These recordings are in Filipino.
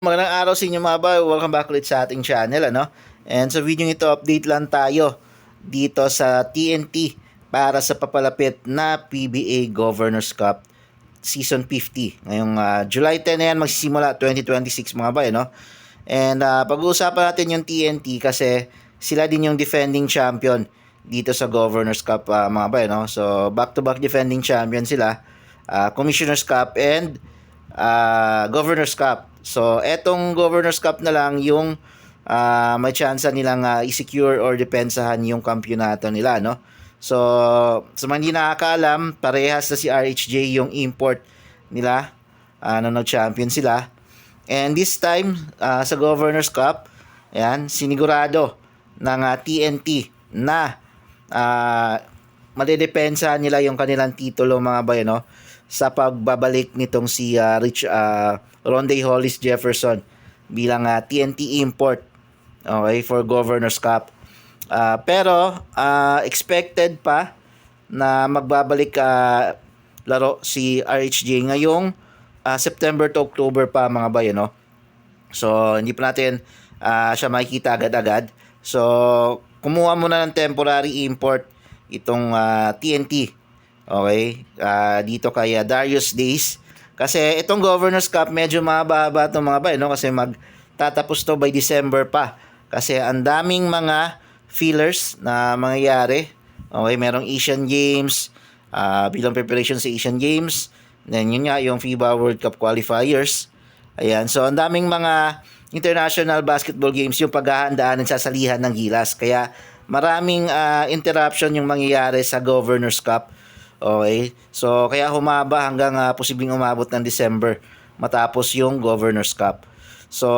Magandang araw sa inyo mga boy. Welcome back ulit sa ating channel, ano? And sa video ito, update lang tayo dito sa TNT para sa papalapit na PBA Governors Cup Season 50. Ngayong July 10 na yan magsisimula 2026 mga boy, no? And pag-uusapan natin yung TNT kasi sila din yung defending champion dito sa Governors Cup mga boy, no? So back-to-back defending champion sila, Commissioners Cup and Governors Cup. So, etong Governors Cup na lang yung may chance nilang i-secure or depensahan yung kampyonato nila, no? So, sa mga hindi nakakaalam, parehas na si RHJ yung import nila nung nag-champion sila. And this time, sa Governors Cup, ayan, sinigurado ng TNT na madedepensahan nila yung kanilang titulo mga bayan, no? Sa pagbabalik nitong si Ronde Hollis Jefferson bilang TNT import, okay, for Governors Cup. Pero expected pa na magbabalik laro si RHJ ngayong September to October pa mga bayan, no? So hindi pa natin siya makikita agad-agad. So kumuha muna ng temporary import itong TNT, okay, dito kay Darius Days. Kasi itong Governors Cup medyo mahaba-haba itong mga bay, no? Kasi magtatapos to by December pa. Kasi ang daming mga fillers na mangyayari. Okay, merong Asian Games, bilang preparation sa Asian Games. Then yun nga, yung FIBA World Cup qualifiers. Ayan, so ang daming mga international basketball games yung paghahandaan ng sasalihan ng Gilas. Kaya maraming interruption yung mangyayari sa Governors Cup. Okay, so kaya humaba hanggang posibleng umabot ng December matapos yung Governors Cup. So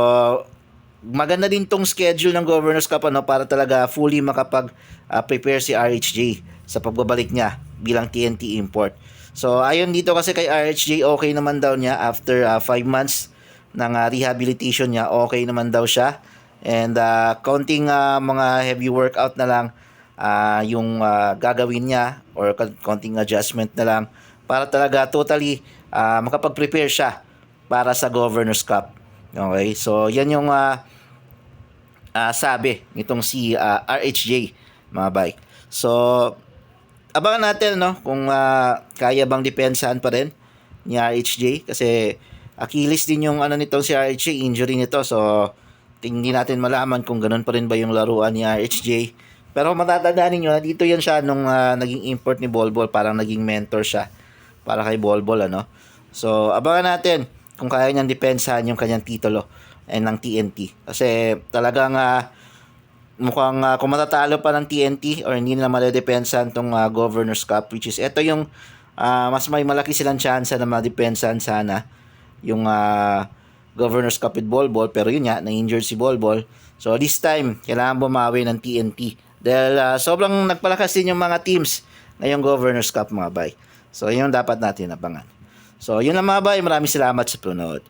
maganda din tong schedule ng Governors Cup, ano, para talaga fully makapag-prepare si RHJ sa pagbabalik niya bilang TNT import. So ayon dito kasi kay RHJ, okay naman daw niya after 5 months ng rehabilitation niya, okay naman daw siya. And counting mga heavy workout na lang yung gagawin niya or konting adjustment na lang para talaga totally makapag-prepare siya para sa Governors Cup. Okay, so yan yung sabi nitong si RHJ mga bay. So abangan natin, no, kung kaya bang depensahan pa rin ni RHJ kasi Achilles din yung nitong si RHJ, injury nito. So hindi natin malaman kung ganun pa rin ba yung laruan ni RHJ. Pero matatandaan ninyo na dito yan siya nung naging import ni Bolbol, parang naging mentor siya para kay Bolbol, ano. So abangan natin kung kaya niyang depensahan yung kanyang titulo ng TNT. Kasi talagang mukhang kung matatalo pa ng TNT or hindi na madedepensahan tong Governors Cup, which is ito yung mas may malaki silang chance na madepensahan sana yung Governors Cup with Bolbol, pero yun nga, na-injured si Bolbol. So this time, kailangan bumawi ng TNT. Dahil sobrang nagpalakas din yung mga teams ngayong Governors Cup mga bay. So yun dapat natin abangan. So yun lang mga bay, maraming salamat sa panonood.